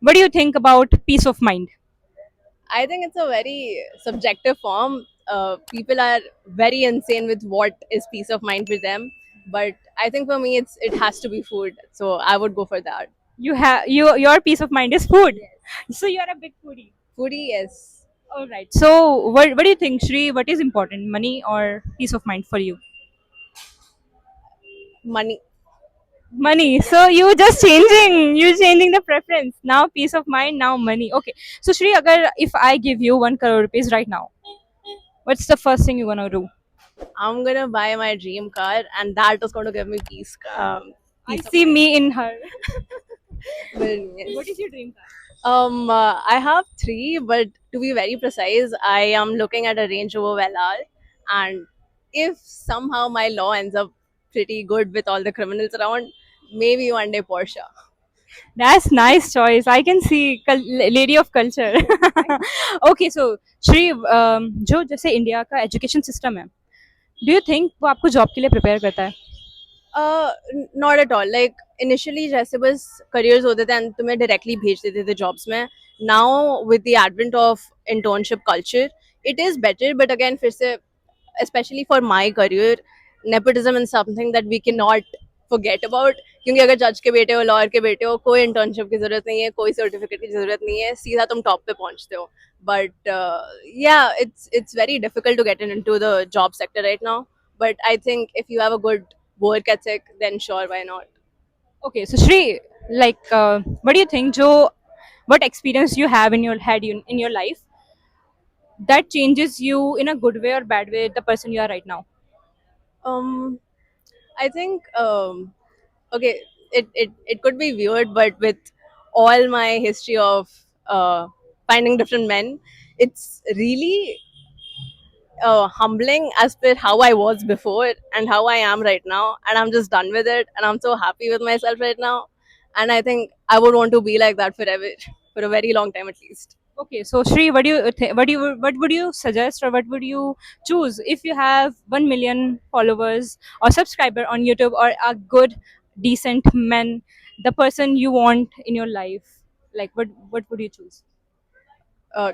What do you think about peace of mind? I think it's a very subjective form. People are very insane with what is peace of mind for them, but I think for me, it has to be food. So I would go for that. Your peace of mind is food. So you are a big foodie. Foodie, yes, All right. So what do you think, Shri? What is important, money or peace of mind for you? money. Money. So you changing the preference. Now peace of mind, now money. Okay. So Shri, agar if I give you 1 crore rupees right now, what's the first thing you're gonna do? I'm gonna buy my dream car, and that is going to give me peace. I Peace of see mind. me in her. But What yes. is your dream car? I have three, but to be very precise, I am looking at a Range Rover Velar, and if somehow my law ends up pretty good with all the criminals around, maybe one day Porsche. That's nice choice. I can see lady of culture. Okay, so Shri जो जैसे India का education system है, do you think वो आपको job के लिए prepare करता है? Not at all like initially जैसे बस करियर्स होते थे एंड तुम्हें डायरेक्टली भेज देते थे जॉब्स में. Now with the advent of internship culture it is better, but again फिर से especially for my career, nepotism is something that we cannot forget about. क्योंकि अगर जज के बेटे हो, लॉयर के बेटे हो, कोई इंटर्नशिप की जरूरत नहीं है, कोई सर्टिफिकेट की जरूरत नहीं है, सीधा तुम टॉप पे पहुंचते हो. बट या it's very difficult to get into the job sector right now. But I think if you have a good work ethic, then sure, why not? Okay, so Shri, like, what do you think? जो what experience you have in your head in your life that changes you in a good way or bad way the person you are right now? um I think okay, it could be weird, but with all my history of finding different men, it's really humbling as per how I was before and how I am right now, and I'm just done with it, and I'm so happy with myself right now, and I think I would want to be like that forever, for a very long time at least. Okay, so Shri, what would you suggest or what would you choose if you have 1 million followers or subscriber on YouTube or a good decent man, the person you want in your life? Like what would you choose?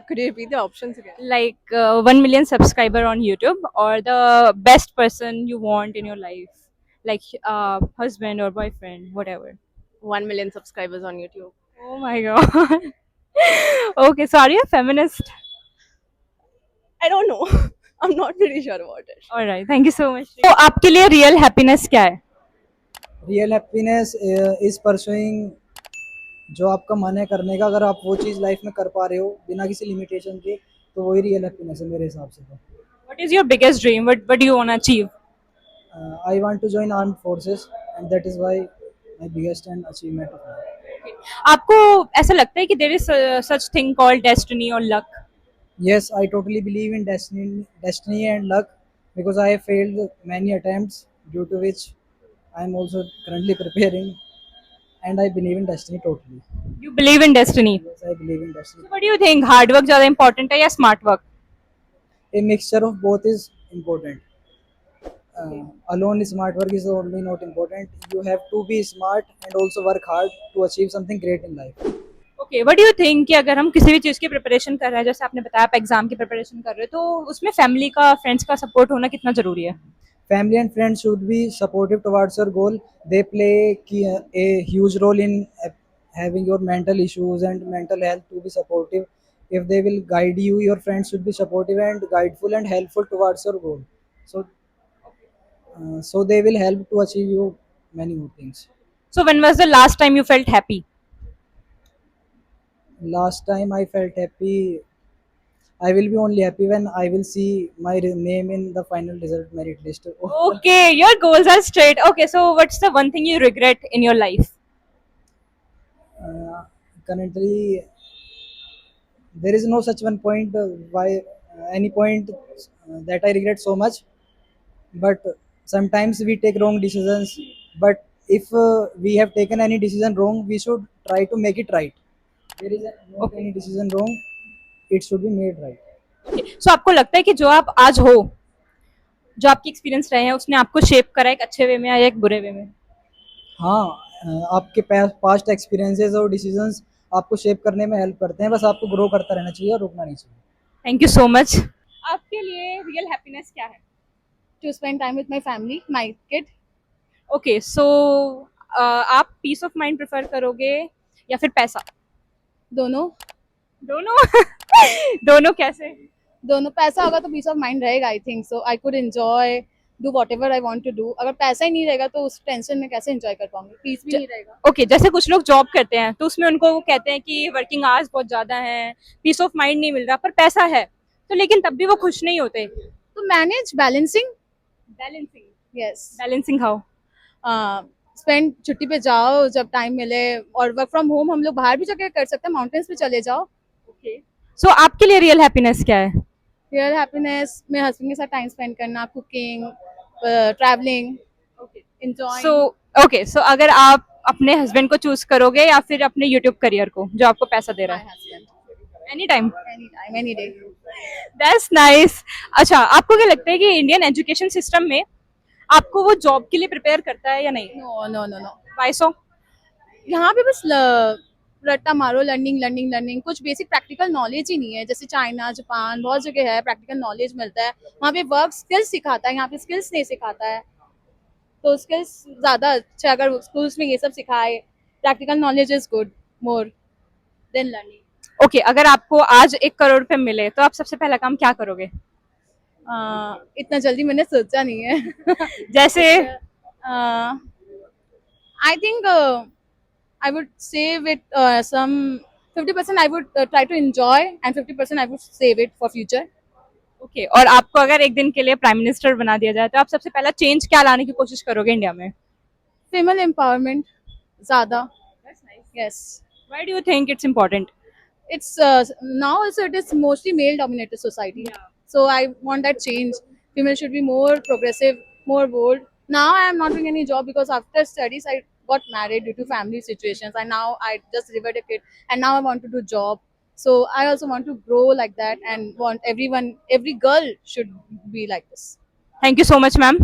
Could you repeat the options again? Like 1 million subscriber on YouTube or the best person you want in your life, like husband or boyfriend, whatever. 1 million subscribers on YouTube. Oh my god. Okay, so are you a feminist? I don't know. I'm not pretty sure about it. All right, thank you so much. तो आपके लिए real happiness क्या है? Real happiness is pursuing जो आपका मन है करने का, अगर आप वो चीज़ लाइफ में कर पा रहे हो बिना किसी लिमिटेशन के, तो वही रियल हैप्पीनेस है मेरे हिसाब से. तो What is your biggest dream? What do you want to achieve? I want to join armed forces and that is why my biggest and achievement of my. आपको ऐसा लगता है कि there is such thing called destiny और luck? Yes, I totally believe in destiny and luck because I have failed many attempts, due to which I am also currently preparing, and I believe in destiny totally. You believe in destiny. Yes, I believe in destiny. So what do you think? Hard work ज़्यादा important है या smart work? A mixture of both is important. Alone smart work is only not important. You have to be smart and also work hard to achieve something great in life. Okay, what do you think कि अगर हम किसी भी चीज़ की preparation कर रहे हैं, जैसे आपने बताया आप एग्जाम की प्रिपरेशन कर रहे हो, तो उसमें फैमिली का, फ्रेंड्स का सपोर्ट होना कितना ज़रूरी है? Family and friends should be supportive towards your goal. They play a huge role in having your mental issues and mental health to be supportive. If they will guide you, your friends should be supportive and guideful and helpful towards your goal. So, so they will help to achieve you many more things. So when was the last time you felt happy? Last time I felt happy, I will be only happy when I will see my name in the final result merit list. Okay, your goals are straight. Okay, so what's the one thing you regret in your life? Currently, there is no such one point why any point that I regret so much. But sometimes we take wrong decisions. But if we have taken any decision wrong, we should try to make it right. There is not Okay. any decision wrong; it should be made right. Okay. So आपको लगता है कि जो आप आज हो, जो आपके एक्सपीरियंस रहे हैं, उसने आपको शेप करा है एक अच्छे वे में या एक बुरे वे में? हाँ, आपके पास्ट एक्सपीरियंसेस और डिसीजंस आपको शेप करने में हेल्प करते हैं। बस आपको ग्रो करता रहना चाहिए और रुकना नहीं चाहिए। Thank you so much. आपके लिए रियल हैप्पीनेस क्या है? To spend time with my family, my kid. Okay, so आप पीस ऑफ माइंड प्रेफर करोगे या फिर पैसा? दोनों दोनों दोनों कैसे? दोनों पैसा होगा तो पीस ऑफ माइंड रहेगा। I think so I could enjoy do whatever I want to do. अगर पैसा ही नहीं रहेगा तो उस टेंशन में कैसे एंजॉय कर पाऊंगी, पीस भी नहीं रहेगा। ओके, जैसे कुछ लोग जॉब करते हैं तो उसमें उनको वो कहते हैं कि वर्किंग आवर्स बहुत ज्यादा हैं, पीस ऑफ माइंड नहीं मिल रहा, पर पैसा है तो लेकिन तब भी वो खुश नहीं होते। तो manage balancing. Balancing? Yes. Balancing how? Spend छुट्टी पे जाओ जब टाइम मिले, और वर्क फ्रॉम होम हम लोग बाहर भी जाके कर सकते हैं, माउंटेन्स पे चले जाओ। ओके, सो आपके लिए रियल हैप्पीनेस क्या है? रियल हैप्पीनेस मेरे हस्बैंड के साथ टाइम स्पेंड करना, cooking, travelling, enjoy. So okay, so अगर आप अपने हस्बैंड को चूज करोगे या फिर अपने यूट्यूब करियर को जो आपको पैसा दे रहा माय है? Husband any time? Any time any day. That's nice. अच्छा, आपको क्या लगता है कि इंडियन एजुकेशन सिस्टम में आपको वो जॉब के लिए प्रिपेयर करता है या नहीं? No no no no. Why so? यहाँ पे बस रट्टा मारो, लर्निंग लर्निंग लर्निंग, कुछ बेसिक प्रैक्टिकल नॉलेज ही नहीं है। जैसे चाइना, जापान, बहुत जगह है प्रैक्टिकल नॉलेज मिलता है। वहाँ पे वर्क स्किल्स सिखाता है, यहाँ पे स्किल्स नहीं सिखाता है। तो स्किल्स ज़्यादा अच्छा, अगर स्कूल्स में ये सब सिखाए, practical knowledge is good more than learning. Okay, अगर आपको आज 1 करोड़ रुपए मिले तो आप सबसे पहला काम क्या करोगे? इतना जल्दी मैंने सोचा नहीं है। जैसे? I think I would save it some 50% I would try to enjoy, and 50% I would save it for future. Okay, और आपको अगर एक दिन के लिए प्राइम मिनिस्टर बना दिया जाए तो आप सबसे पहला चेंज क्या लाने की कोशिश करोगे इंडिया में? Female empowerment ज़्यादा। Yes. Why do you think it's important? It's now also it is mostly male dominated society. So I want that change. Female should be more progressive, more bold. Now I am not doing any job because after studies I got married due to family situations, and now I just delivered a kid, and now I want to do job. So I also want to grow like that, and want every girl should be like this. Thank you so much ma'am.